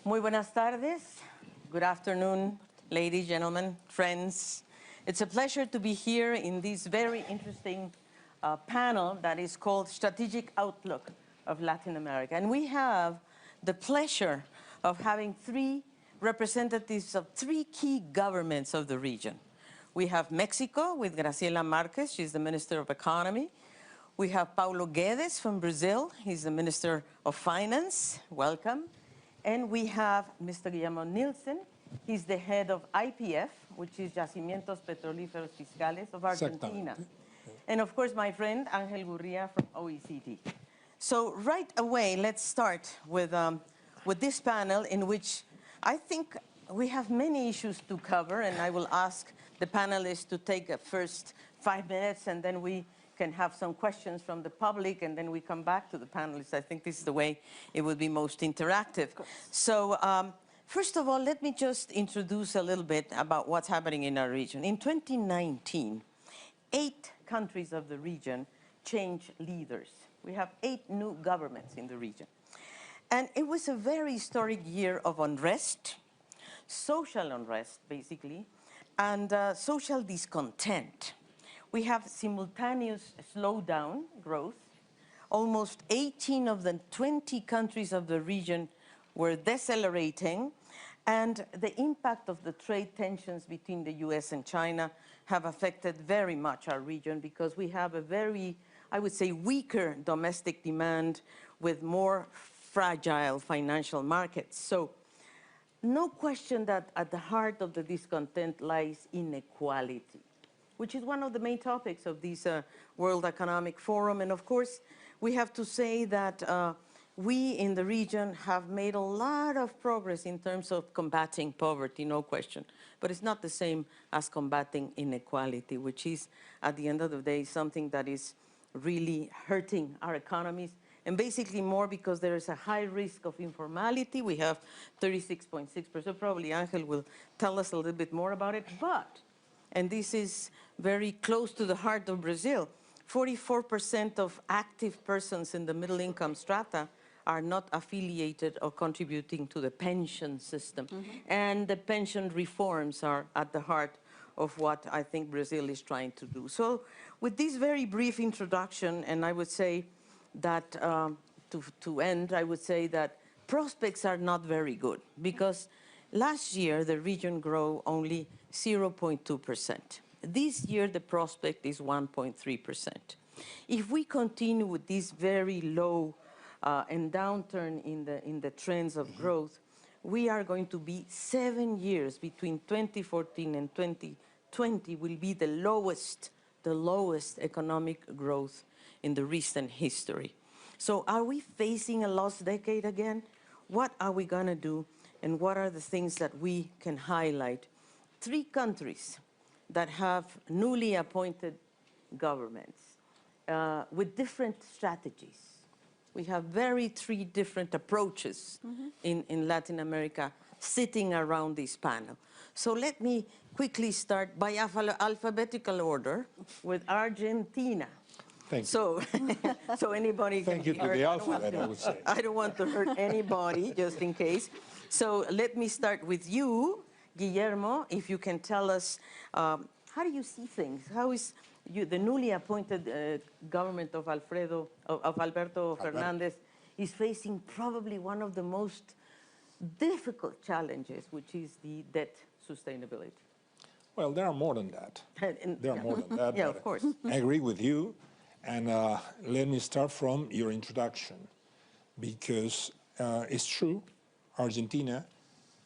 Muy buenas tardes. Good afternoon, ladies, gentlemen, friends. It's a pleasure to be here in this very interesting panel that is called Strategic Outlook of Latin America. And we have the pleasure of having three representatives of three key governments of the region. We have Mexico with Graciela Marquez, she's the Minister of Economy. We have Paulo Guedes from Brazil, he's the Minister of Finance, welcome. And we have Mr. Guillermo Nielsen, he's the head of IPF, which is Yacimientos Petrolíferos Fiscales of Argentina. And of course, my friend, Ángel Gurría from OECD. So right away, let's start with this panel in which I think we have many issues to cover, and I will ask the panelists to take the first 5 minutes, and then we can have some questions from the public, and then we come back to the panelists. I think this is the way it would be most interactive. So first of all, let me just introduce a little bit about what's happening in our region. In 2019, 8 countries of the region changed leaders. We have 8 new governments in the region. And it was a very historic year of unrest, social unrest, basically, and social discontent. We have simultaneous slowdown growth. Almost 18 of the 20 countries of the region were decelerating, and the impact of the trade tensions between the US and China have affected very much our region because we have a very, I would say, weaker domestic demand with more fragile financial markets. So no question that at the heart of the discontent lies inequality, which is one of the main topics of this World Economic Forum. And of course, we have to say that we in the region have made a lot of progress in terms of combating poverty, no question. But it's not the same as combating inequality, which is, at the end of the day, something that is really hurting our economies. And basically more because there is a high risk of informality. We have 36.6%. Probably Ángel will tell us a little bit more about it. But, and this is very close to the heart of Brazil, 44% of active persons in the middle income strata are not affiliated or contributing to the pension system. And the pension reforms are at the heart of what I think Brazil is trying to do. So with this very brief introduction, and I would say that to end, I would say that prospects are not very good because last year the region grew only 0.2%. This year the prospect is 1.3%. If we continue with this very low and downturn in the trends of growth, we are going to be 7 years between 2014 and 2020 will be the lowest economic growth in the recent history. So are we facing a lost decade again? What are we going to do, and what are the things that we can highlight? 3 countries that have newly appointed governments with different strategies. We have 3 different approaches in Latin America sitting around this panel. So let me quickly start by alphabetical order with Argentina. Thank you. So, so anybody can Thank you to the alphabet, I would say. I don't want to hurt anybody, just in case. So let me start with you, Guillermo, if you can tell us, how do you see things? How is the newly appointed government of Alberto Fernandez is facing probably one of the most difficult challenges, which is the debt sustainability? Well, there are more than that. There are more than that. Yeah, of course. I agree with you. And let me start from your introduction, because it's true, Argentina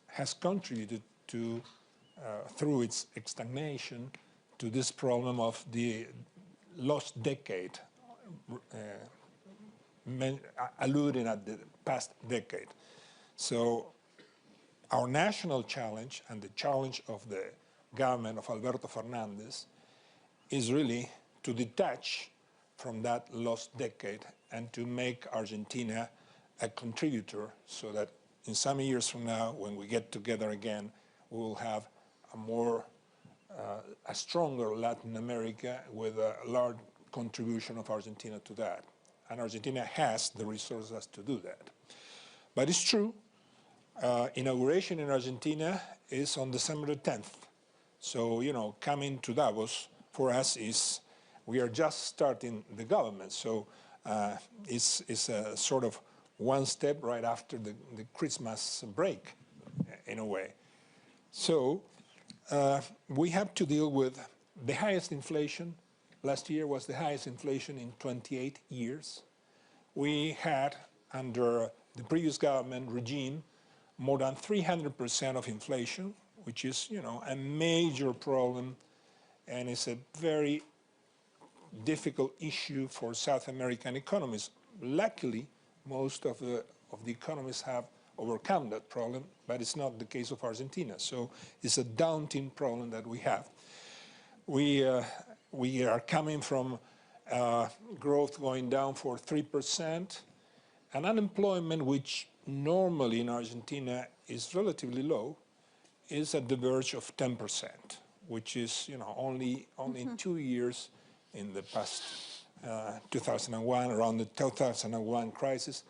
has contributed to, through its stagnation, to this problem of the lost decade, alluding at the past decade. So our national challenge and the challenge of the government of Alberto Fernandez is really to detach from that lost decade and to make Argentina a contributor so that in some years from now, when we get together again, we will have a stronger Latin America with a large contribution of Argentina to that. And Argentina has the resources to do that. But it's true, inauguration in Argentina is on December 10th. So, you know, coming to Davos for us is, we are just starting the government. So it's a sort of one step right after the Christmas break, in a way. So we have to deal with the highest inflation. Last year was the highest inflation in 28 years. We had, under the previous government regime, more than 300% of inflation, which is, you know, a major problem, and it's a very difficult issue for South American economies. Luckily, most of the economies have overcome that problem, but it's not the case of Argentina. So it's a daunting problem that we have. We are coming from growth going down for 3%, and unemployment, which normally in Argentina is relatively low, is at the verge of 10%, which is, you know, only in 2 years in the past 2001, around the 2001 crisis,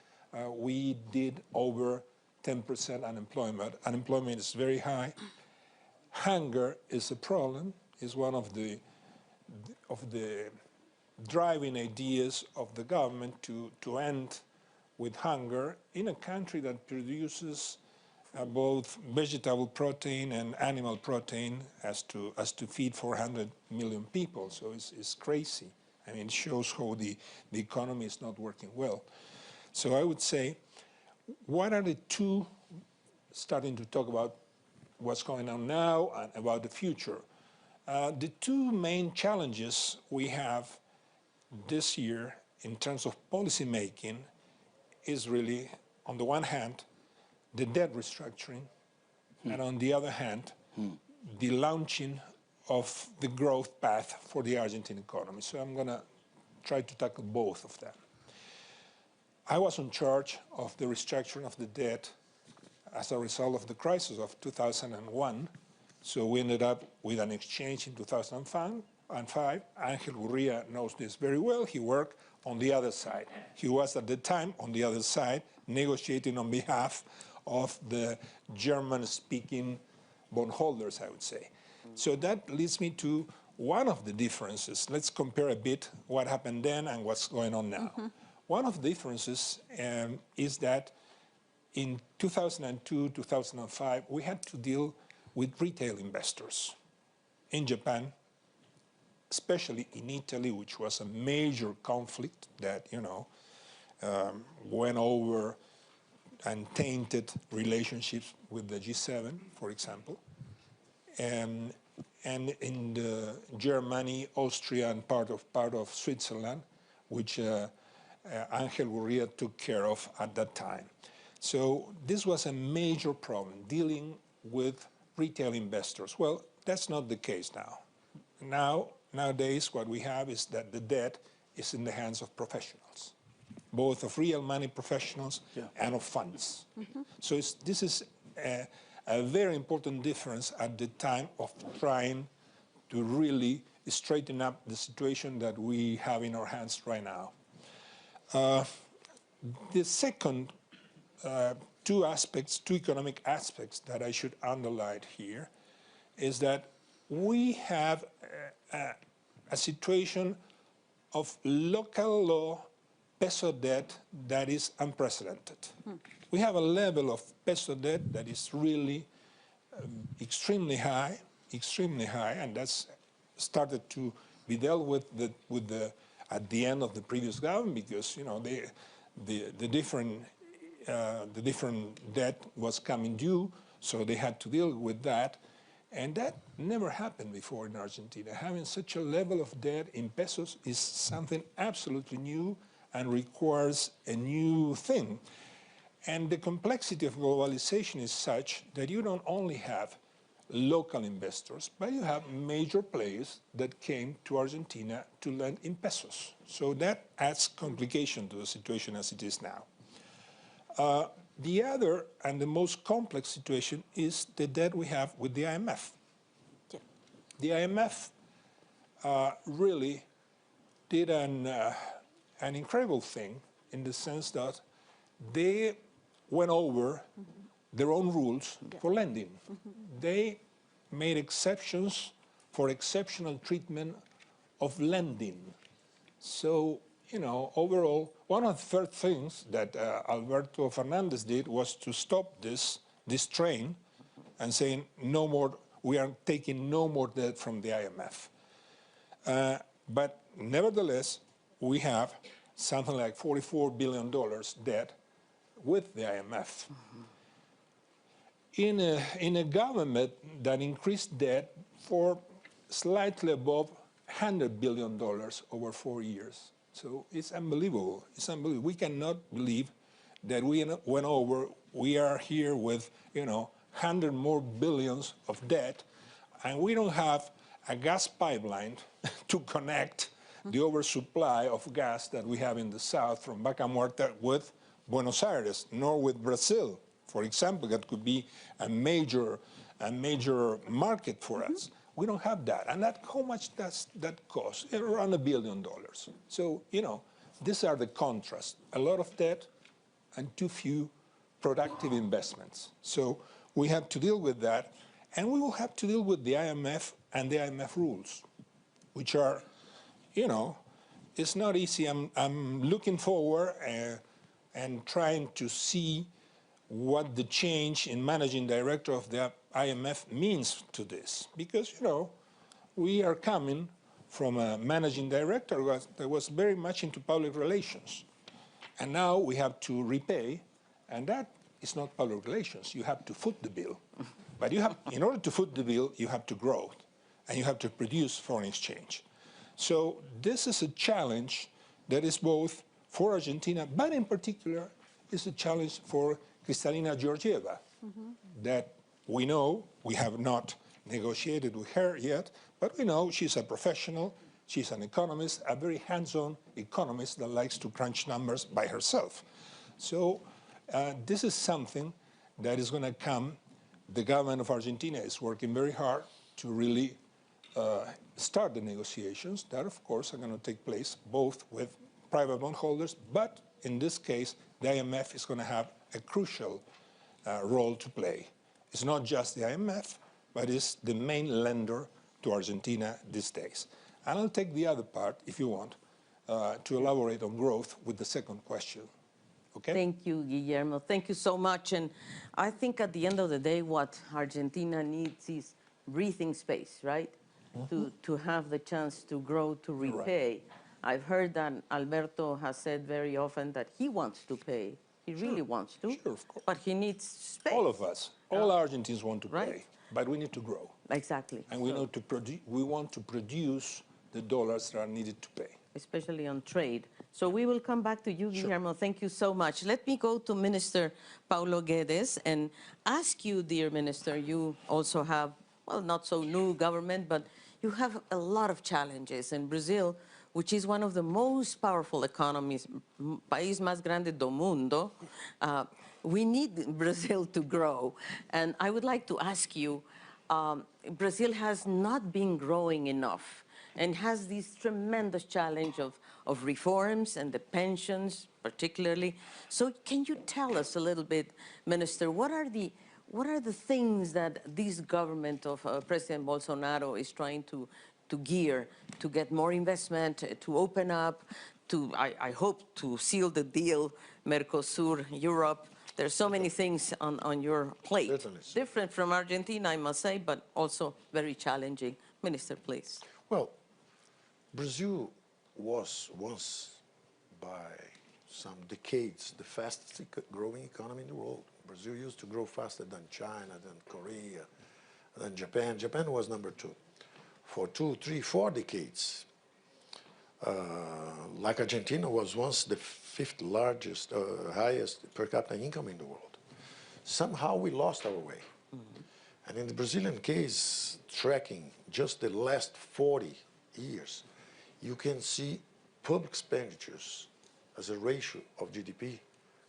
we did over 10% unemployment. Unemployment is very high. Hunger is a problem, is one of the driving ideas of the government to end with hunger in a country that produces both vegetable protein and animal protein as to feed 400 million people. So it's crazy. I mean, it shows how the economy is not working well. So I would say, what are the two, starting to talk about what's going on now and about the future. The two main challenges we have this year in terms of policy making is really, on the one hand, the debt restructuring, and on the other hand, the launching of the growth path for the Argentine economy. So I'm going to try to tackle both of them. I was in charge of the restructuring of the debt as a result of the crisis of 2001. So we ended up with an exchange in 2005. Angel Gurria knows this very well. He worked on the other side. He was at the time on the other side negotiating on behalf of the German-speaking bondholders, I would say. So that leads me to one of the differences. Let's compare a bit what happened then and what's going on now. One of the differences is that in 2002, 2005, we had to deal with retail investors in Japan, especially in Italy, which was a major conflict that, you know, went over and tainted relationships with the G7, for example. And in Germany, Austria, and part of Switzerland, which Angel Gurria took care of at that time. So this was a major problem, dealing with retail investors. Well, that's not the case now. Nowadays, what we have is that the debt is in the hands of professionals, both of real money professionals and of funds. So this is a very important difference at the time of trying to really straighten up the situation that we have in our hands right now. The second two economic aspects that I should underline here is that we have a situation of local law peso debt that is unprecedented. We have a level of peso debt that is really extremely high, and that's started to be dealt with at the end of the previous government, because, you know, the different debt was coming due, so they had to deal with that. And that never happened before in Argentina. Having such a level of debt in pesos is something absolutely new and requires a new thing. And the complexity of globalization is such that you don't only have local investors, but you have major players that came to Argentina to lend in pesos. So that adds complication to the situation as it is now. The other and the most complex situation is the debt we have with the IMF. Yeah. The IMF really did an incredible thing, in the sense that they went over their own rules for lending. They made exceptions for exceptional treatment of lending. So, you know, overall, one of the first things that Alberto Fernandez did was to stop this train and saying, no more, we are taking no more debt from the IMF. But nevertheless, we have something like $44 billion debt with the IMF. In a government that increased debt for slightly above $100 billion over 4 years. So it's unbelievable. It's unbelievable. We cannot believe that we are here with, you know, 100 more billions of debt, and we don't have a gas pipeline to connect the oversupply of gas that we have in the south from Vaca Muerta with Buenos Aires, nor with Brazil, for example, that could be a major market for us. We don't have that. And how much does that cost? Around $1 billion. So, you know, these are the contrasts. A lot of debt and too few productive investments. So we have to deal with that. And we will have to deal with the IMF and the IMF rules, which are, you know, it's not easy. I'm looking forward and trying to see what the change in managing director of the IMF means to this. Because, you know, we are coming from a managing director that was very much into public relations. And now we have to repay, and that is not public relations. You have to foot the bill. But you have, in order to foot the bill, you have to grow, and you have to produce foreign exchange. So this is a challenge that is both for Argentina, but in particular, is a challenge for Kristalina Georgieva, that we know, we have not negotiated with her yet, but we know she's a professional, she's an economist, a very hands-on economist that likes to crunch numbers by herself. So this is something that is going to come. The government of Argentina is working very hard to really start the negotiations that, of course, are going to take place both with private bondholders, but in this case, the IMF is going to have a crucial role to play. It's not just the IMF, but it's the main lender to Argentina these days. And I'll take the other part, if you want, to elaborate on growth with the second question. Okay? Thank you, Guillermo. Thank you so much. And I think at the end of the day, what Argentina needs is breathing space, right? To have the chance to grow, to repay. Right. I've heard that Alberto has said very often that he wants to pay. He really wants to. Sure, of course. But he needs space. All of us, all Argentines want to Right. pay, but we need to grow. Exactly. And we want to produce the dollars that are needed to pay. Especially on trade. So we will come back to you, Guillermo. Thank you so much. Let me go to Minister Paulo Guedes and ask you, dear Minister, you also have, well, not so new government, but you have a lot of challenges in Brazil, which is one of the most powerful economies, país más grande do mundo. We need Brazil to grow. And I would like to ask you, Brazil has not been growing enough and has this tremendous challenge of reforms and the pensions particularly. So can you tell us a little bit, Minister, what are the things that this government of President Bolsonaro is trying to gear to get more investment, to open up, to, I hope, to seal the deal, Mercosur, Europe. There's so many things on your plate. Certainly. Different from Argentina, I must say, but also very challenging. Minister, please. Well, Brazil was once, by some decades, the fastest growing economy in the world. Brazil used to grow faster than China, than Korea, than Japan. Japan was number 2. For 2, 3, 4 decades. Like Argentina was once the 5th largest, highest per capita income in the world. Somehow we lost our way. And in the Brazilian case, tracking just the last 40 years, you can see public expenditures as a ratio of GDP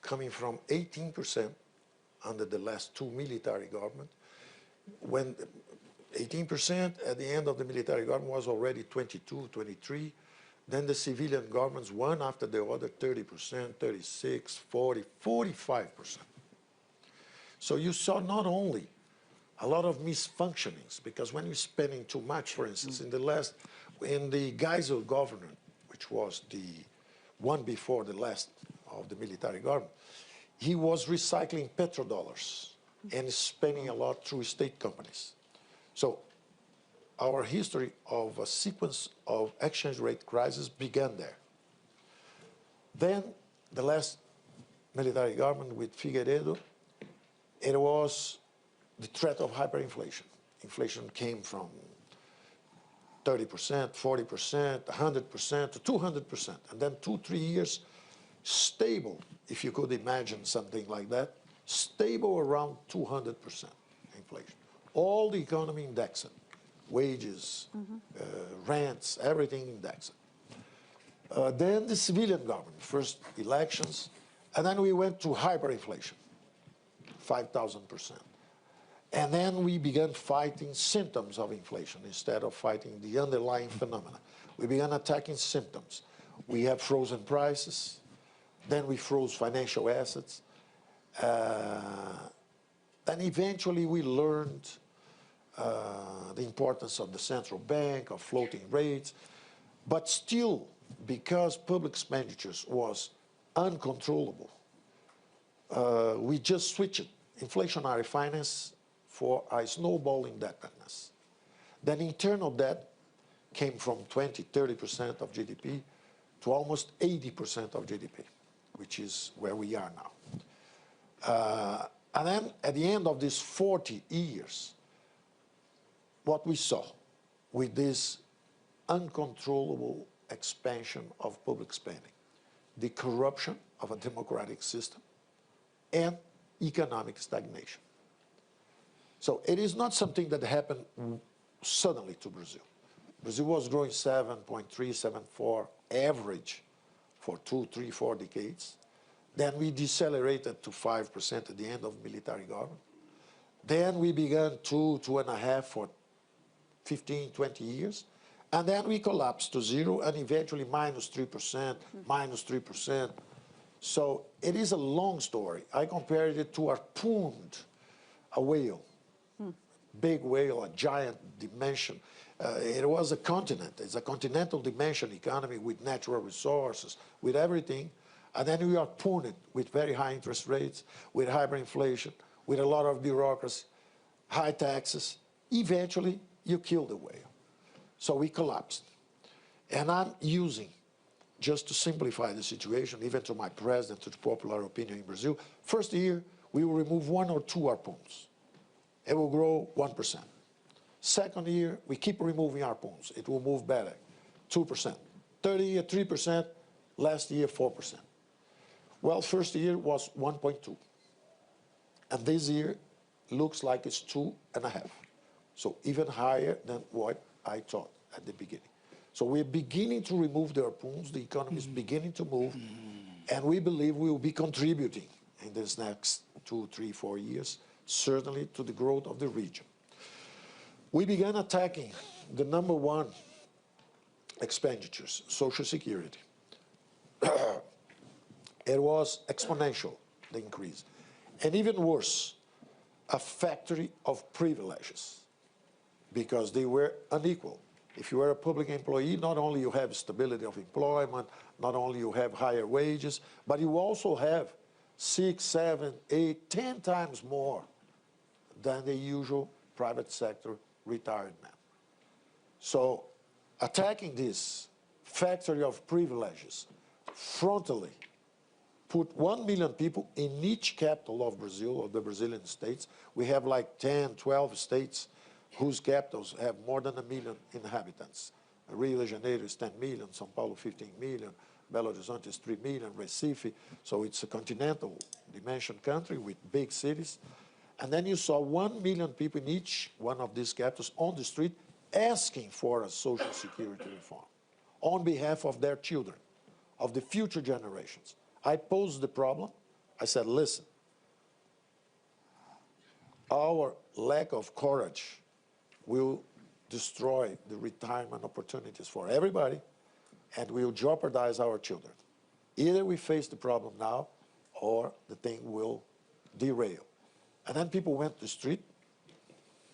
coming from 18% under the last 2 military governments, when 18% at the end of the military government was already 22, 23. Then the civilian governments, one after the other, 30%, 36, 40, 45%. So you saw not only a lot of misfunctionings, because when you're spending too much, for instance, in the Geisel government, which was the one before the last of the military government, he was recycling petrodollars and spending a lot through state companies. So our history of a sequence of exchange rate crises began there. Then the last military government with Figueiredo, it was the threat of hyperinflation. Inflation came from 30%, 40%, 100% to 200%. And then 2-3 years stable, if you could imagine something like that, stable around 200% inflation. All the economy indexed, wages, rents, everything indexed. Then the civilian government, first elections, and then we went to hyperinflation, 5,000%. And then we began fighting symptoms of inflation instead of fighting the underlying phenomena. We began attacking symptoms. We have frozen prices, then we froze financial assets. Then eventually we learned the importance of the central bank, of floating rates. But still, because public expenditures was uncontrollable, we just switched inflationary finance for a snowball indebtedness. Then internal debt came from 20-30% of GDP to almost 80% of GDP, which is where we are now. And then at the end of these 40 years, what we saw with this uncontrollable expansion of public spending, the corruption of a democratic system, and economic stagnation. So it is not something that happened suddenly to Brazil. Brazil was growing 7.3, 7.4 average for 2, 3, 4 decades. Then we decelerated to 5% at the end of military government. Then we began 2, 2.5 for 15, 20 years. And then we collapsed to 0 and eventually minus 3%, minus 3%. So it is a long story. I compared it to a whale, big whale, a giant dimension. It was a continent. It's a continental dimension economy with natural resources, with everything. And then we are punished with very high interest rates, with hyperinflation, with a lot of bureaucracy, high taxes. Eventually, you kill the whale. So we collapsed. And I'm using, just to simplify the situation, even to my president, to the popular opinion in Brazil, first year, we will remove 1 or 2 harpoons. It will grow 1%. Second year, we keep removing harpoons. It will move better, 2%. Third year, 3%. Last year, 4%. Well, first year was 1.2. And this year looks like it's 2.5. So even higher than what I thought at the beginning. So we're beginning to remove the harpoons. The economy is beginning to move. And we believe we will be contributing in this next 2, 3, 4 years, certainly to the growth of the region. We began attacking the #1 expenditures, Social Security. It was exponential, the increase. And even worse, a factory of privileges, because they were unequal. If you were a public employee, not only you have stability of employment, not only you have higher wages, but you also have 6, 7, 8, 10 times more than the usual private sector retired man. So attacking this factory of privileges frontally put 1 million people in each capital of Brazil, of the Brazilian states. We have like 10, 12 states whose capitals have more than 1 million inhabitants. Rio de Janeiro is 10 million, São Paulo 15 million, Belo Horizonte is 3 million, Recife. So it's a continental dimension country with big cities. And then you saw 1 million people in each one of these capitals on the street asking for a social security reform on behalf of their children, of the future generations. I posed the problem. I said, listen, our lack of courage will destroy the retirement opportunities for everybody and will jeopardize our children. Either we face the problem now or the thing will derail. And then people went to the street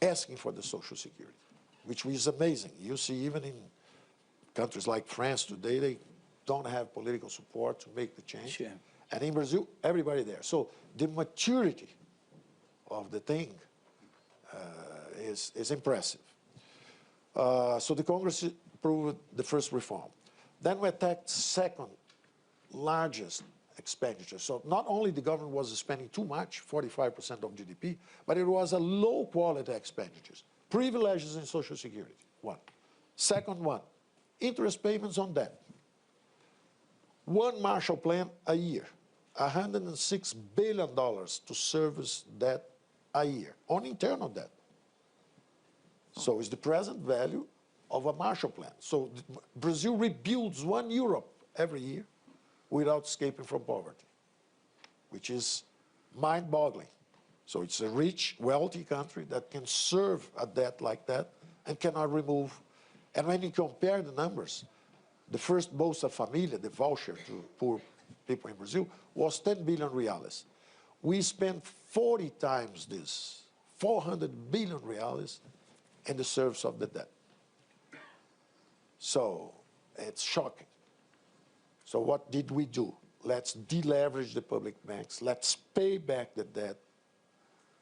asking for the Social Security, which is amazing. You see, even in countries like France today, they don't have political support to make the change. Sure. And in Brazil, everybody there. So the maturity of the thing is impressive. So the Congress approved the first reform. Then we attacked second largest expenditure. So not only the government was spending too much, 45% of GDP, but it was a low quality expenditures. Privileges in Social Security, one. Second one, interest payments on debt. One Marshall Plan a year, $106 billion to service debt a year, on internal debt. So it's the present value of a Marshall Plan. So Brazil rebuilds one Europe every year without escaping from poverty, which is mind-boggling. So it's a rich, wealthy country that can serve a debt like that and cannot remove. And when you compare the numbers, the first Bolsa Família, the voucher to poor people in Brazil, was 10 billion reais. We spent 40 times this, 400 billion reais in the service of the debt. So it's shocking. So what did we do? Let's deleverage the public banks. Let's pay back the debt.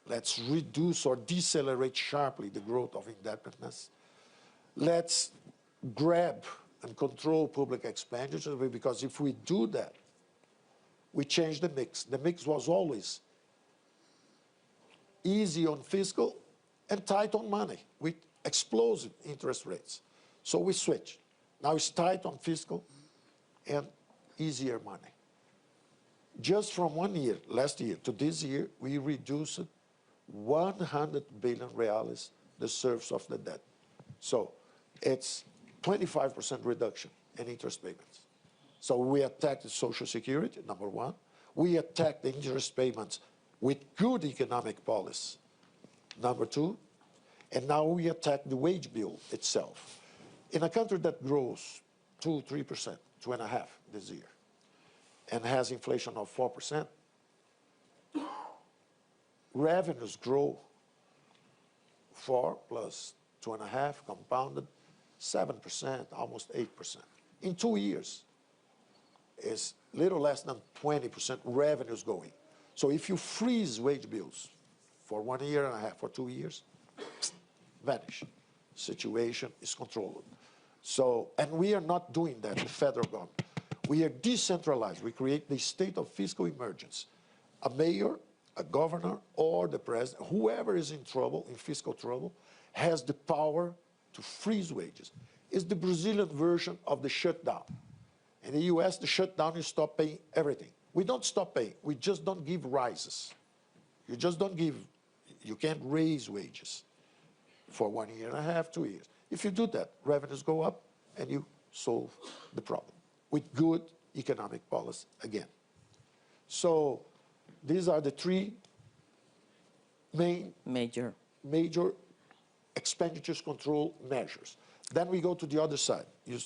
Let's reduce or decelerate sharply the growth of indebtedness. Let's grab and control public expenditure, because if we do that, we change the mix. The mix was always easy on fiscal and tight on money with explosive interest rates. So we switched. Now it's tight on fiscal and easier money. Just from 1 year, last year, to this year, we reduced 100 billion reais the service of the debt. So it's 25% reduction in interest payments. So we attacked the Social Security, number one. We attacked the interest payments with good economic policy, number two. And now we attack the wage bill itself. In a country that grows 2-3%, 2.5% this year, and has inflation of 4%, revenues grow 4 plus 2.5 compounded 7%, almost 8%. In 2 years, it's little less than 20% revenues going. So if you freeze wage bills for 1.5 years, for 2 years, vanish. Situation is controlled. So, and we are not doing that, the federal government. We are decentralized. We create the state of fiscal emergency. A mayor, a governor, or the president, whoever is in trouble, in fiscal trouble, has the power to freeze wages. It's the Brazilian version of the shutdown. In the US, the shutdown, you stop paying everything. We don't stop paying. We just don't give rises. You just don't give, you can't raise wages for 1.5 years, 2 years. If you do that, revenues go up and you solve the problem with good economic policy again. So these are the three major expenditures control measures. Then we go to the other side. You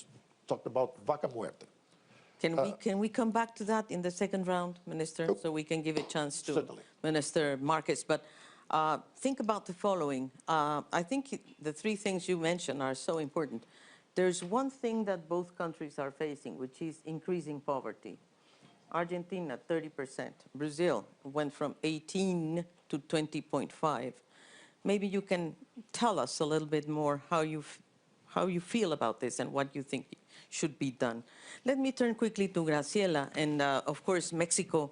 talked about vaca muerta. Can we come back to that in the second round, Minister, so we can give a chance to Certainly. Minister Marques? But think about the following. I think the three things you mentioned are so important. There's one thing that both countries are facing, which is increasing poverty. Argentina, 30%. Brazil went from 18 to 20.5. Maybe you can tell us a little bit more how you feel about this and what you think should be done. Let me turn quickly to Graciela. And of course, Mexico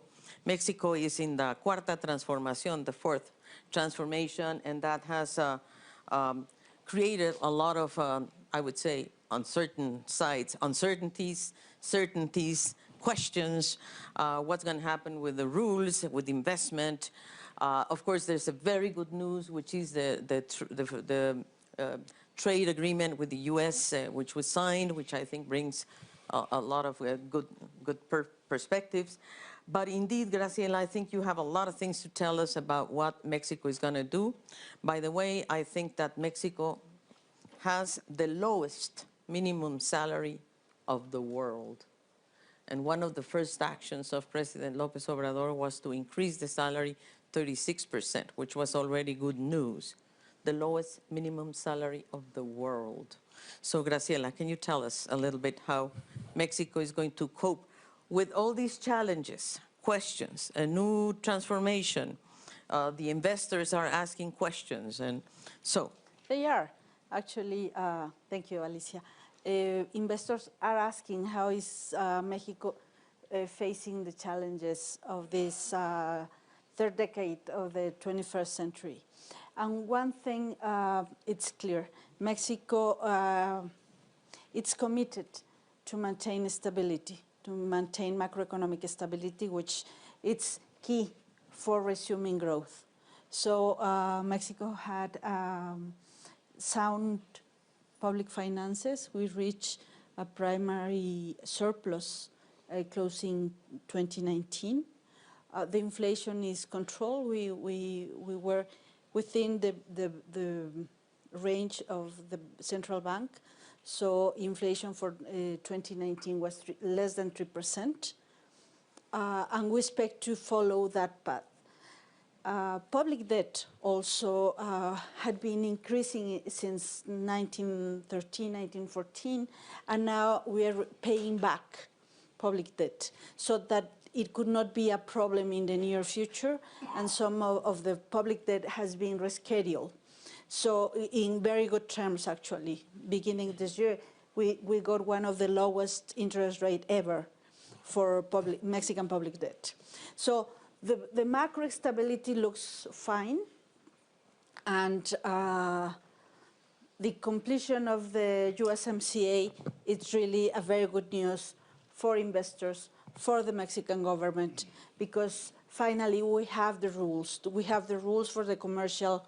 is in the Cuarta Transformación, the fourth transformation, and that has created a lot of, I would say, uncertainties, certainties, questions, what's going to happen with the rules, with investment. Of course, there's a very good news, which is the trade agreement with the U.S., which was signed, which I think brings a lot of good perspectives. But indeed, Graciela, I think you have a lot of things to tell us about what Mexico is going to do. By the way, I think that Mexico has the lowest minimum salary of the world. And one of the first actions of President López Obrador was to increase the salary 36%, which was already good news, the lowest minimum salary of the world. So, Graciela, can you tell us a little bit how Mexico is going to cope with all these challenges, questions, a new transformation? The investors are asking questions, and so. They are, actually, thank you, Alicia. Investors are asking how is Mexico facing the challenges of this third decade of the 21st century. And one thing, it's clear, Mexico, it's committed to maintain stability, to maintain macroeconomic stability, which is key for resuming growth. So Mexico had sound public finances. We reached a primary surplus closing 2019. The inflation is controlled. We were within the range of the central bank. So inflation for 2019 was less than 3%. And we expect to follow that path. Public debt also had been increasing since 1913, 1914, and now we are paying back public debt so that it could not be a problem in the near future, and some of the public debt has been rescheduled. So in very good terms, actually. Beginning this year, we got one of the lowest interest rate ever for Mexican public debt. So the macro stability looks fine, and the completion of the USMCA is really a very good news for investors, for the Mexican government, because finally we have the rules. We have the rules for the commercial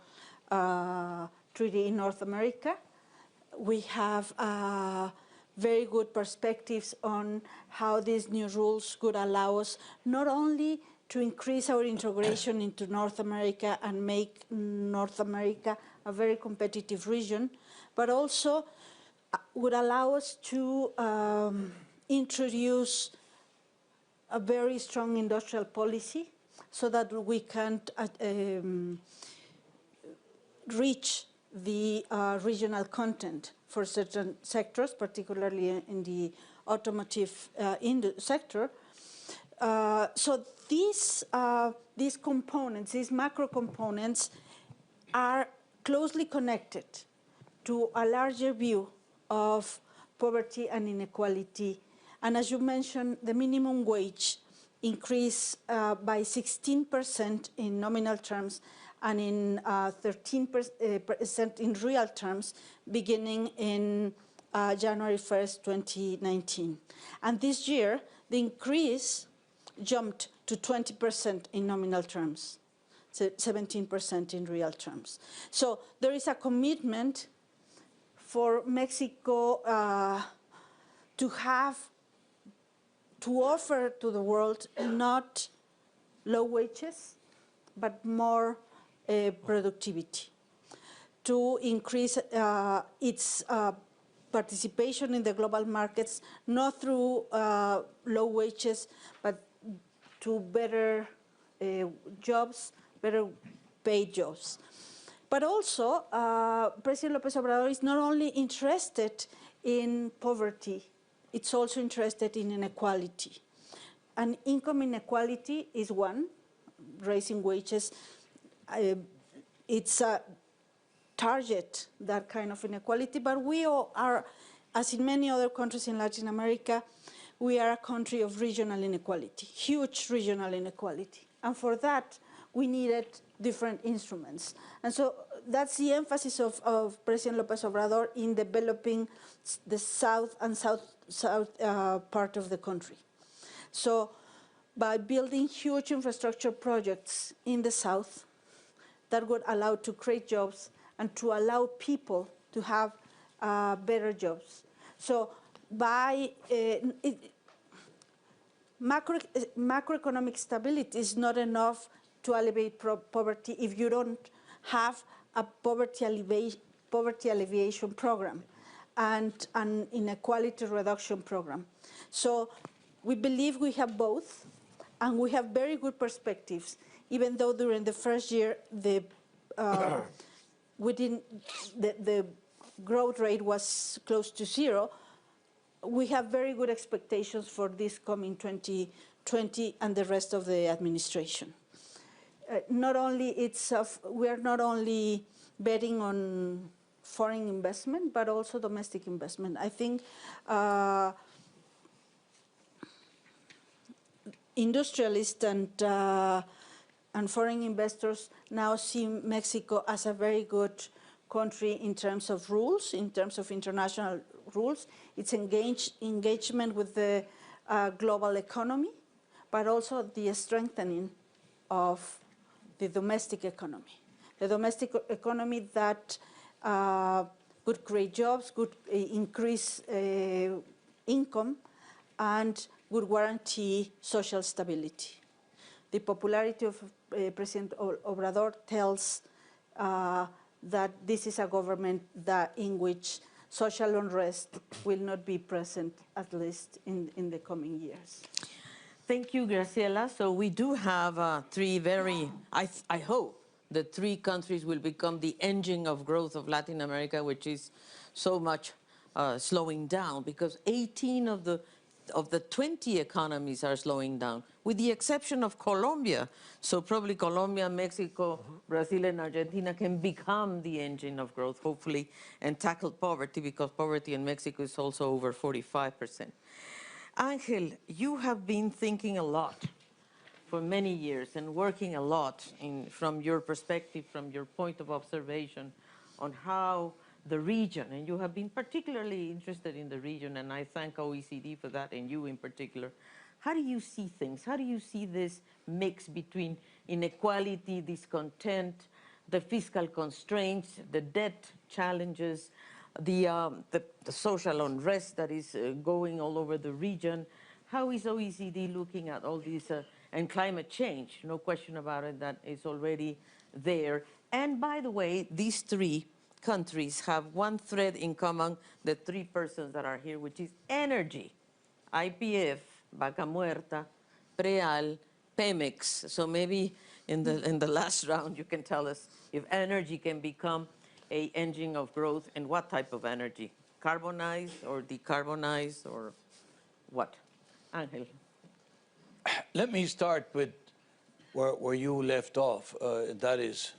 treaty in North America. We have very good perspectives on how these new rules could allow us not only to increase our integration into North America and make North America a very competitive region, but also would allow us to introduce a very strong industrial policy so that we can reach the regional content for certain sectors, particularly in the automotive sector. So these components, these macro components, are closely connected to a larger view of poverty and inequality. And as you mentioned, the minimum wage increased by 16% in nominal terms and in 13% in real terms, beginning in January 1st, 2019. And this year, the increase jumped to 20% in nominal terms, so 17% in real terms. So there is a commitment for Mexico to offer to the world not low wages, but more productivity, to increase its participation in the global markets, not through low wages, but to better jobs, better paid jobs. But also, President López Obrador is not only interested in poverty, it's also interested in inequality. And income inequality is one, raising wages. It's a target, that kind of inequality, but we all are, as in many other countries in Latin America, we are a country of regional inequality, huge regional inequality. And for that, we needed different instruments. And so that's the emphasis of President López Obrador in developing the south and south part of the country. So by building huge infrastructure projects in the south that would allow to create jobs and to allow people to have better jobs. So by macroeconomic stability is not enough to alleviate poverty if you don't have a poverty alleviation program and an inequality reduction program. So we believe we have both, and we have very good perspectives even though during the first year the growth rate was close to zero, we have very good expectations for this coming 2020 and the rest of the administration. We are not only betting on foreign investment, but also domestic investment. I think industrialists and foreign investors now see Mexico as a very good country in terms of rules, in terms of international rules, its engagement with the global economy, but also the strengthening of the domestic economy. The domestic economy that would create jobs, could increase income, and would guarantee social stability. The popularity of President Obrador tells that this is a government in which social unrest will not be present, at least in the coming years. Thank you, Graciela. So we do have three very, I hope, the three countries will become the engine of growth of Latin America, which is so much slowing down, because 18 of the 20 economies are slowing down, with the exception of Colombia. So probably Colombia, Mexico, Brazil, and Argentina can become the engine of growth, hopefully, and tackle poverty, because poverty in Mexico is also over 45%. Angel, you have been thinking a lot for many years and working a lot from your perspective, from your point of observation, on how the region, and you have been particularly interested in the region, and I thank OECD for that, and you in particular. How do you see things? How do you see this mix between inequality, discontent, the fiscal constraints, the debt challenges, the social unrest that is going all over the region? How is OECD looking at all these, and climate change, no question about it, that is already there. And by the way, these three countries have one thread in common, the three persons that are here, which is energy. IPF, Vaca Muerta, Preal, Pemex. So maybe in the last round you can tell us if energy can become an engine of growth, and what type of energy? Carbonized or decarbonized, or what? Angel. Let me start with where you left off. That is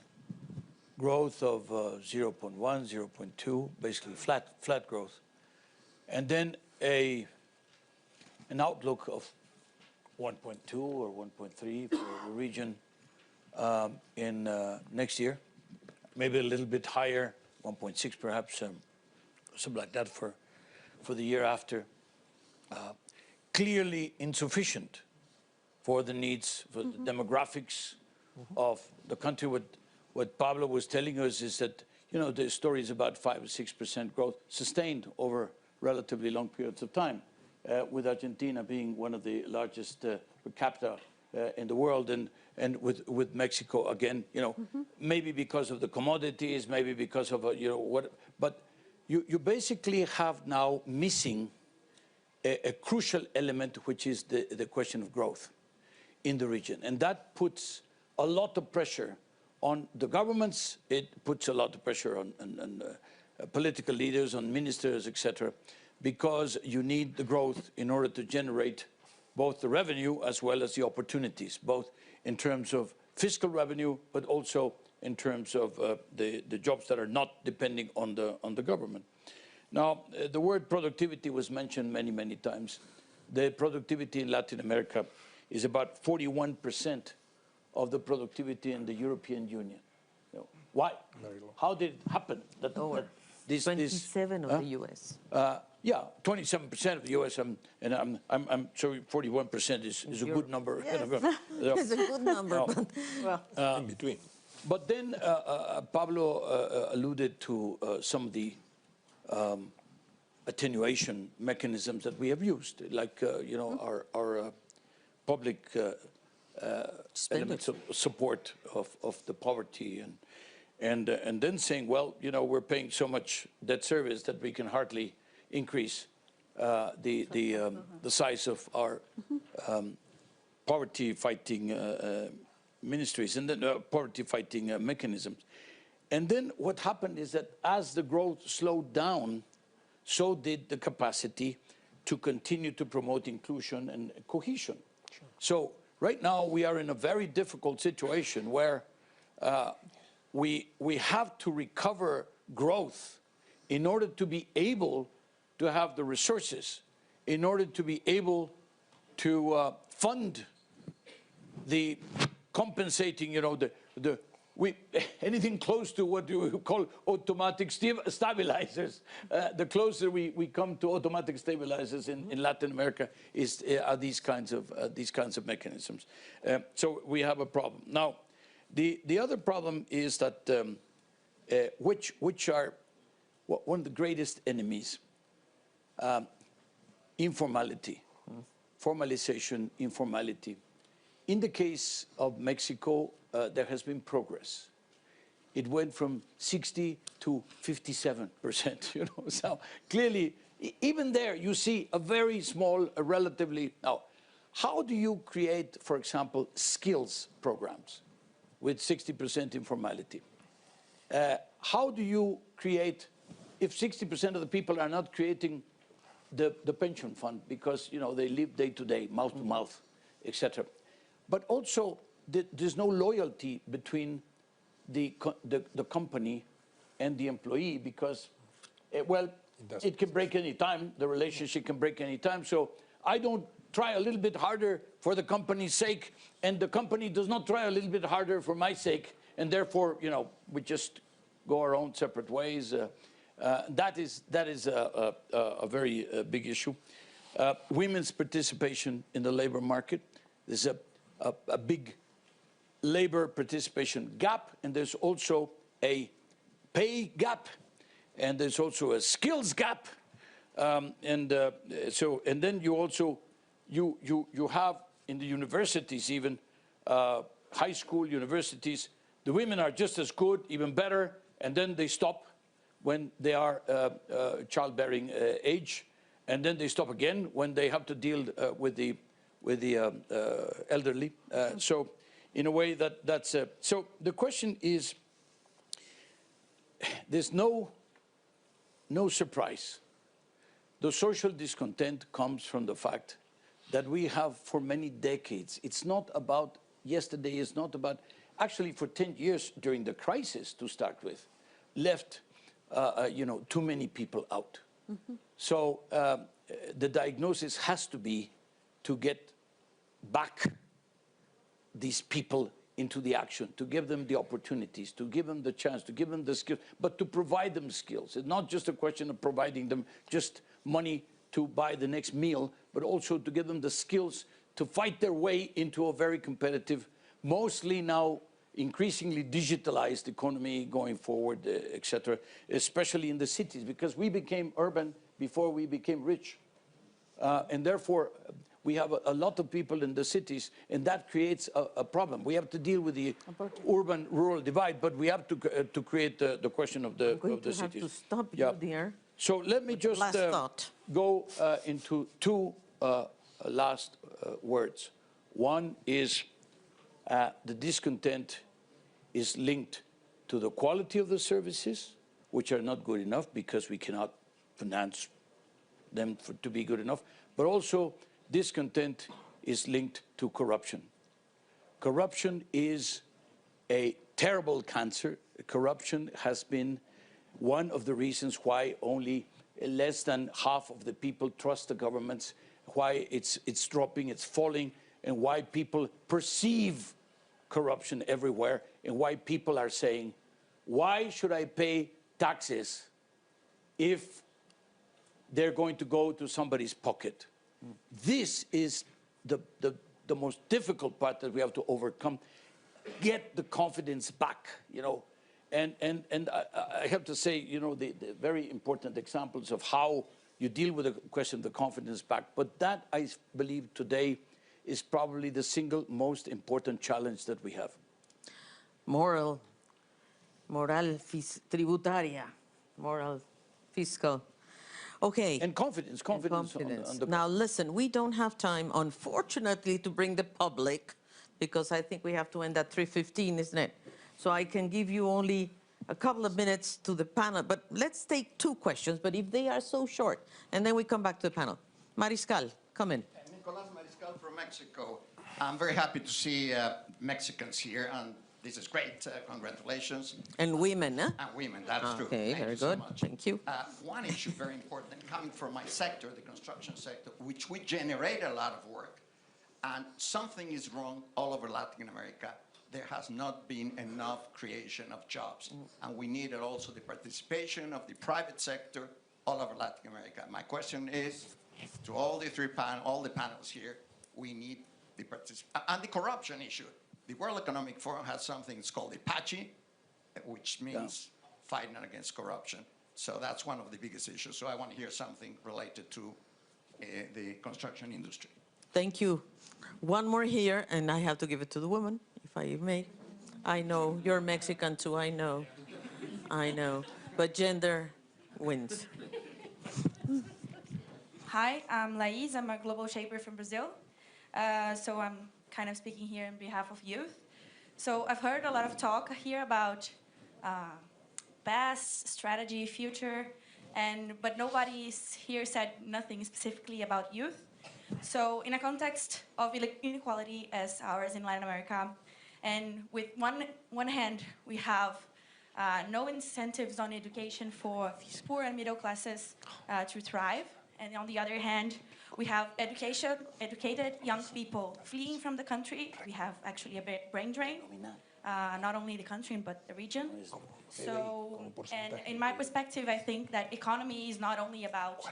growth of 0.1, 0.2, basically flat growth. And then an outlook of 1.2 or 1.3 for the region in next year. Maybe a little bit higher, 1.6 perhaps, something like that for the year after. Clearly insufficient for the needs, for the demographics of the country. What Pablo was telling us is that, the story is about 5 or 6% growth sustained over relatively long periods of time, with Argentina being one of the largest per capita in the world, and with Mexico again, maybe because of the commodities, maybe because of what, but you basically have now missing a crucial element, which is the question of growth in the region, and that puts a lot of pressure on the governments. It puts a lot of pressure on political leaders, on ministers, etc., because you need the growth in order to generate both the revenue as well as the opportunities, both in terms of fiscal revenue, but also in terms of the jobs that are not depending on the government. Now, the word productivity was mentioned many, many times. The productivity in Latin America is about 41% of the productivity in the European Union. Why? How did it happen? That 27 of the U.S. Yeah, 27% of the U.S. And I'm sorry, 41% is a good number. Yes. It's a good number, but in between. But then Pablo alluded to some of the attenuation mechanisms that we have used, like our public elements of support of the poverty, and then saying, well, we're paying so much debt service that we can hardly increase the size of our poverty fighting ministries, and then poverty-fighting mechanisms. And then what happened is that as the growth slowed down, so did the capacity to continue to promote inclusion and cohesion. Sure. So right now we are in a very difficult situation where we have to recover growth in order to be able to have the resources, in order to be able to fund the compensating, anything close to what you call automatic stabilizers. The closer we come to automatic stabilizers in Latin America are these kinds of mechanisms. So we have a problem. Now, the other problem is that which are one of the greatest enemies, informality, formalization, informality. In the case of Mexico, there has been progress. It went from 60 to 57%, So clearly, even there, you see a very small, relatively. Now, how do you create, for example, skills programs with 60% informality? How do you create, if 60% of the people are not creating the pension fund because, they live day to day, mouth to mouth, etc. But also, there's no loyalty between the company and the employee because, it can break any time. The relationship can break any time. So I don't try a little bit harder for the company's sake, and the company does not try a little bit harder for my sake, and therefore, we just go our own separate ways. That is a very big issue. Women's participation in the labor market. There's a big labor participation gap, and there's also a pay gap, and there's also a skills gap, and then you also you have in the universities, even high school universities, the women are just as good, even better, and then they stop when they are childbearing age, and then they stop again when they have to deal with the elderly. So in a way that's so the question is, there's no surprise. The social discontent comes from the fact that we have for many decades, it's not about yesterday, it's not about, actually for 10 years during the crisis to start with, left too many people out. Mm-hmm. So the diagnosis has to be to get back these people into the action, to give them the opportunities, to give them the chance, to give them the skills, but to provide them skills. It's not just a question of providing them just money to buy the next meal, but also to give them the skills to fight their way into a very competitive, mostly now increasingly digitalized economy going forward, etc., especially in the cities, because we became urban before we became rich. And therefore, we have a lot of people in the cities, and that creates a problem. We have to deal with the urban-rural divide, but we have to create the question of the cities. Have to stop you there. So let me just go into two last words. One is the discontent is linked to the quality of the services, which are not good enough because we cannot finance them to be good enough, but also discontent is linked to corruption. Corruption is a terrible cancer. Corruption has been one of the reasons why only less than half of the people trust the governments, why it's dropping, it's falling, and why people perceive corruption everywhere, and why people are saying, why should I pay taxes if they're going to go to somebody's pocket? This is the most difficult part that we have to overcome. Get the confidence back, And I have to say, the very important examples of how you deal with the question of the confidence back. But that, I believe, today is probably the single most important challenge that we have. Moral tributaria, moral fiscal. Okay. And confidence. On the Now listen, we don't have time, unfortunately, to bring the public because I think we have to end at 3:15, isn't it? So I can give you only a couple of minutes to the panel, but let's take 2 questions, but if they are so short, and then we come back to the panel. Mariscal, come in. Nicolas Mariscal from Mexico. I'm very happy to see Mexicans here, and this is great. Congratulations. And women, huh? And women, that's true. Okay, Thank very you so good. much. Thank you. One issue very important, coming from my sector, the construction sector, which we generate a lot of work, and something is wrong all over Latin America. There has not been enough creation of jobs, and we needed also the participation of the private sector all over Latin America. My question is, to all the all the panels here, we need the participation. And the corruption issue. The World Economic Forum has something it's called the PACHI, which means fighting against corruption. So that's one of the biggest issues. So I want to hear something related to the construction industry. Thank you. One more here, and I have to give it to the woman, if I may. I know, you're Mexican too, I know. I know, but gender wins. Hi, I'm Laís. I'm a global shaper from Brazil. So I'm kind of speaking here on behalf of youth. So I've heard a lot of talk here about past, strategy, future, but nobody here said nothing specifically about youth. So in a context of inequality as ours in Latin America, and with one hand, we have no incentives on education for poor and middle classes to thrive. And on the other hand, we have educated young people fleeing from the country. We have actually a brain drain, not only the country, but the region. So, and in my perspective, I think that economy is not only about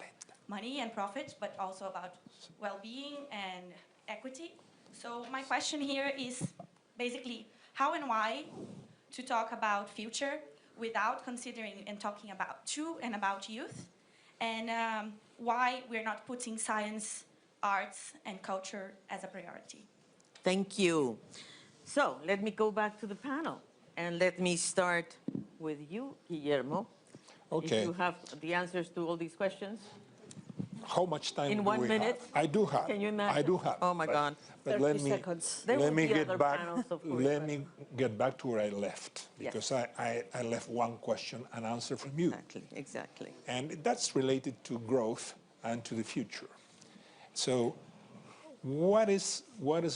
money and profits, but also about well-being and equity. So my question here is basically how and why to talk about future without considering and talking about about youth, and why we're not putting science, arts, and culture as a priority. Thank you. So let me go back to the panel, and let me start with you, Guillermo. Okay. If you have the answers to all these questions. How much time In do 1 we minute? have? I do have. Can you imagine? I do have. Oh my God. But 30 seconds. There let will me be get other back. panels, of course, Let but- me get back to where I left, Yes. because I left one question and answer from you. Exactly. And that's related to growth and to the future. So what is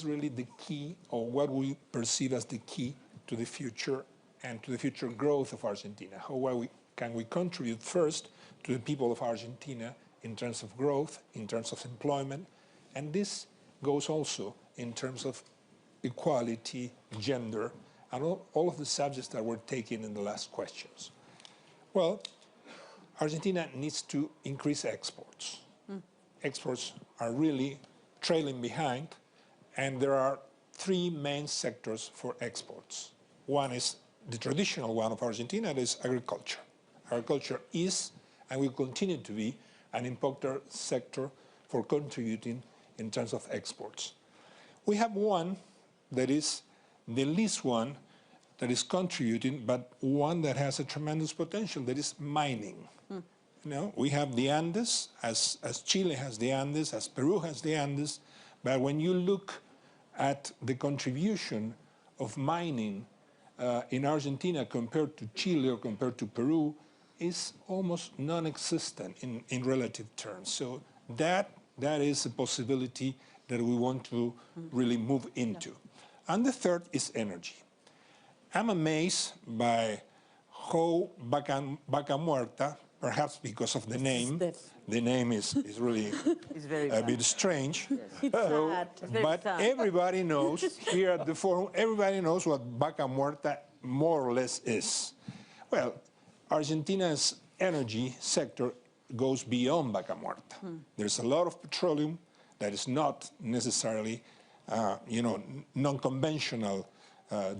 really the key, or what we perceive as the key to the future and to the future growth of Argentina? How can we contribute first to the people of Argentina in terms of growth, in terms of employment, and this goes also in terms of equality, gender, and all of the subjects that were taken in the last questions. Well, Argentina needs to increase exports. Exports are really trailing behind, and there are 3 main sectors for exports. One is the traditional one of Argentina, that is agriculture. Agriculture is and will continue to be an important sector for contributing in terms of exports. We have one that is the least one that is contributing, but one that has a tremendous potential, that is mining. You know, we have the Andes, as Chile has the Andes, as Peru has the Andes, but when you look at the contribution of mining in Argentina compared to Chile or compared to Peru, is almost non-existent in relative terms. So that is a possibility that we want to really move into. And the third is energy. I'm amazed by how Vaca Muerta, perhaps because of the name, the name is really a bit strange. But everybody knows, here at the forum, everybody knows what Vaca Muerta more or less is. Well, Argentina's energy sector goes beyond Vaca Muerta. There's a lot of petroleum that is not necessarily, non-conventional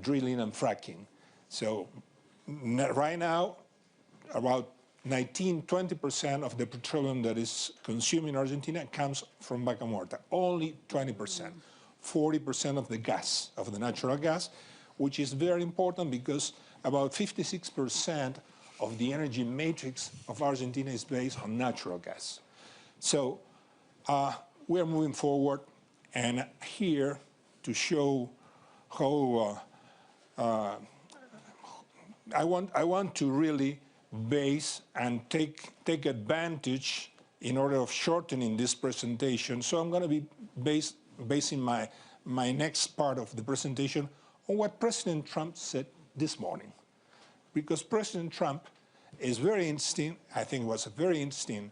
drilling and fracking. So right now, about 19–20% of the petroleum that is consumed in Argentina comes from Vaca Muerta. Only 20%. 40% of the gas, of the natural gas, which is very important because about 56% of the energy matrix of Argentina is based on natural gas. So we are moving forward, and here to show I want to really base and take advantage in order of shortening this presentation. So I'm going to be basing my next part of the presentation on what President Trump said this morning. Because President Trump is very interesting. I think it was a very interesting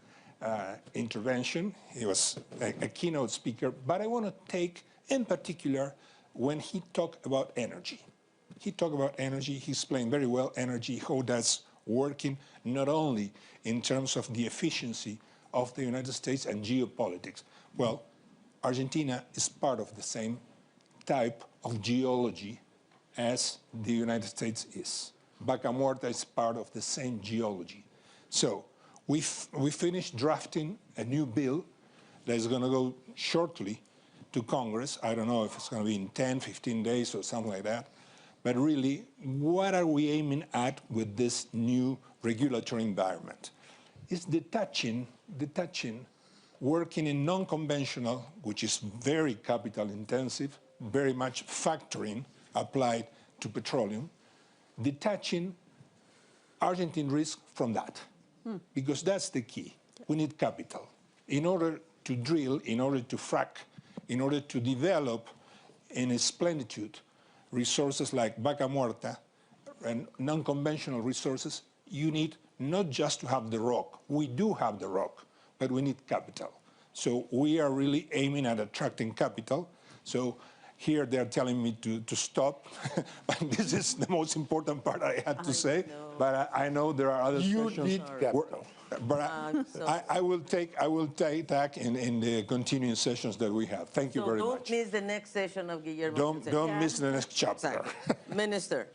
intervention. He was a keynote speaker. But I want to take, in particular, when he talked about energy. He talked about energy. He explained very well energy, how that's working, not only in terms of the efficiency of the United States and geopolitics. Well, Argentina is part of the same type of geology as the United States is. Vaca Muerta is part of the same geology. So we finished drafting a new bill that is going to go shortly to Congress. I don't know if it's going to be in 10, 15 days or something like that. But really, what are we aiming at with this new regulatory environment? It's detaching, working in non-conventional, which is very capital intensive, very much factoring applied to petroleum, detaching Argentine risk from that, because that's the key. We need capital. In order to drill, in order to frack, in order to develop in its plenitude resources like Vaca Muerta and non-conventional resources, you need not just to have the rock. We do have the rock, but we need capital. So we are really aiming at attracting capital. So here they're telling me to stop. But this is the most important part I had to say. know. But I know there are other sessions. You need capital. But I will take that in the continuing sessions that we have. Thank you very much. Don't miss the next session of Guillermo. Don't miss the next chapter. Exactly. Minister,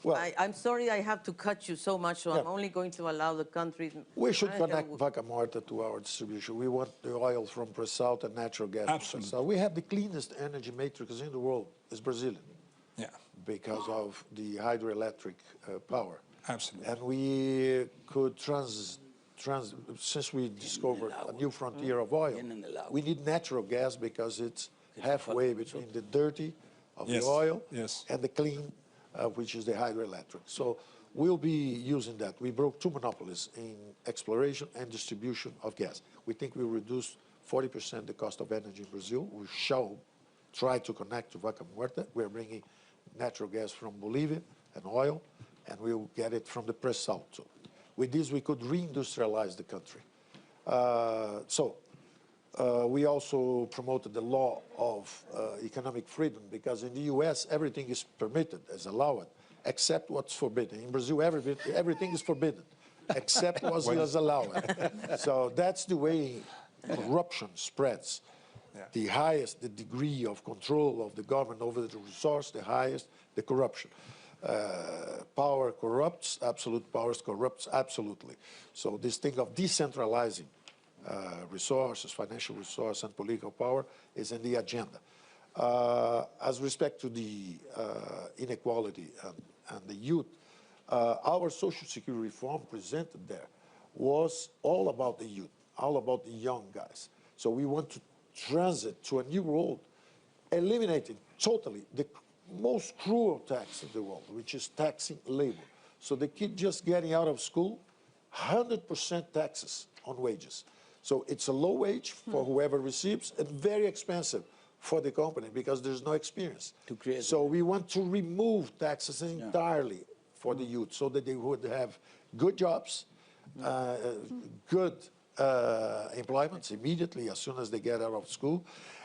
Well, I'm sorry I have to cut you so much, so I'm only going to allow the country. we should connect Vaca Muerta to our distribution. We want the oil from pre-salt and natural gas. Absolutely. So we have the cleanest energy matrix in the world. It's Brazilian. Yeah, Because of the hydroelectric power. absolutely. And we could since we discovered a new frontier of oil, we need natural gas because it's halfway between the dirty of the oil and the clean, which is the hydroelectric. So we'll be using that. We broke 2 monopolies in exploration and distribution of gas. We think we'll reduce 40% the cost of energy in Brazil. We shall try to connect to Vaca Muerta. We're bringing natural gas from Bolivia and oil, and we'll get it from the pre-salt too. With this, we could reindustrialize the country. We also promoted the law of economic freedom, because in the US, everything is permitted, is allowed, except what's forbidden. In Brazil, everything is forbidden, except what is allowed. So that's the way corruption spreads. Yeah. The highest the degree of control of the government over the resource, the highest the corruption. Power corrupts, absolute power corrupts absolutely. So this thing of decentralizing resources, financial resource and political power is in the agenda. As respect to the inequality and the youth, our social security reform presented there was all about the youth, all about the young guys. So we want to transit to a new world, eliminating totally the most cruel tax in the world, which is taxing labor. So the kid just getting out of school, 100% taxes on wages. So it's a low wage for whoever receives and very expensive for the company because there's no experience. So we want to remove taxes entirely for the youth so that they would have good jobs, good employments immediately as soon as they get out of school,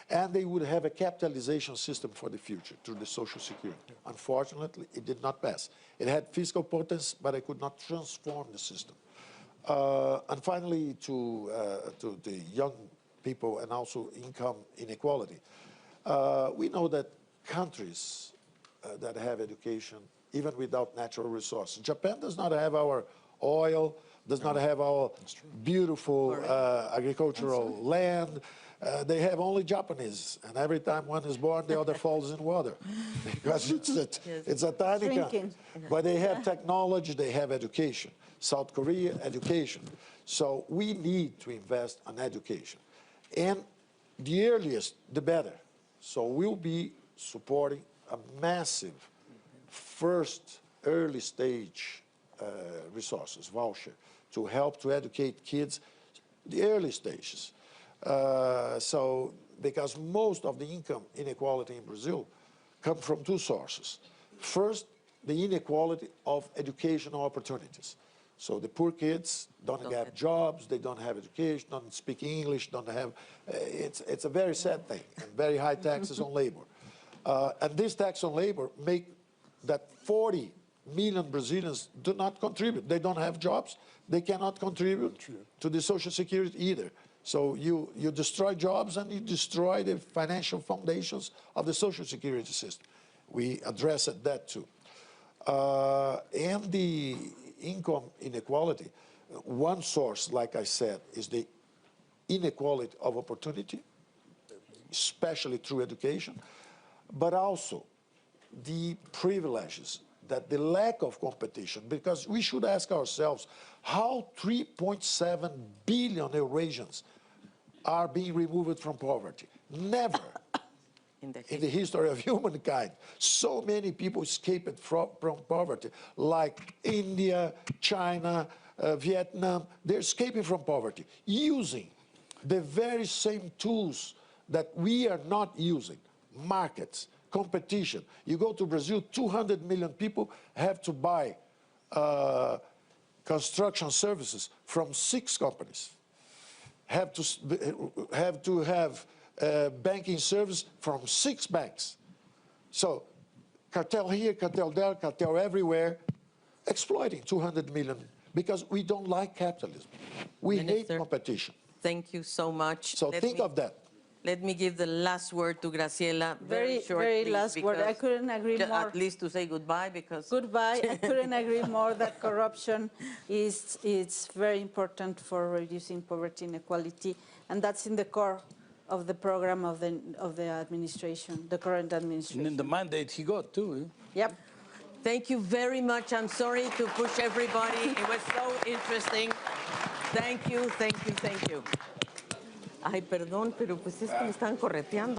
and they would have a capitalization system for the future through the Social Security. Unfortunately, it did not pass. It had fiscal potence, but it could not transform the system. And finally, to the young people and also income inequality. We know that countries that have education, even without natural resources, Japan does not have our oil, does not have our beautiful agricultural land. They have only Japanese, and every time one is born, the other falls in water because it's a tiny country. But they have technology, they have education. South Korea, education. So we need to invest in education. And the earliest, the better. So we'll be supporting a massive first early stage resources, voucher, to help to educate kids the early stages. So, because most of the income inequality in Brazil come from two sources. First, the inequality of educational opportunities. So the poor kids don't have jobs, they don't have education, don't speak English, don't have, it's a very sad thing, and very high taxes on labor. And this tax on labor make that 40 million Brazilians do not contribute. They don't have jobs, they cannot contribute to the Social Security either. So you destroy jobs and you destroy the financial foundations of the Social Security system. We addressed that too. And the income inequality, one source, like I said, is the inequality of opportunity, especially through education, but also the privileges, that the lack of competition, because we should ask ourselves how 3.7 billion Eurasians are being removed from poverty. Never in the history of humankind so many people escaped from poverty, like India, China, Vietnam. They're escaping from poverty using the very same tools that we are not using: markets, competition. You go to Brazil, 200 million people have to buy construction services from 6 companies. Have to have banking service from 6 banks. So cartel here, cartel there, cartel everywhere, exploiting 200 million, because we don't like capitalism. We hate competition. Thank you so much. So think of that. Let me give the last word to Graciela. Very last word. I couldn't agree more. At least to say goodbye, because... Goodbye. I couldn't agree more that corruption is very important for reducing poverty and inequality, and that's in the core of the program of the administration, the current administration. And in the mandate he got too. Yep. Thank you very much. I'm sorry to push everybody. It was so interesting. Thank you, thank you, thank you. Ay, perdón, pero pues es que me están correteando.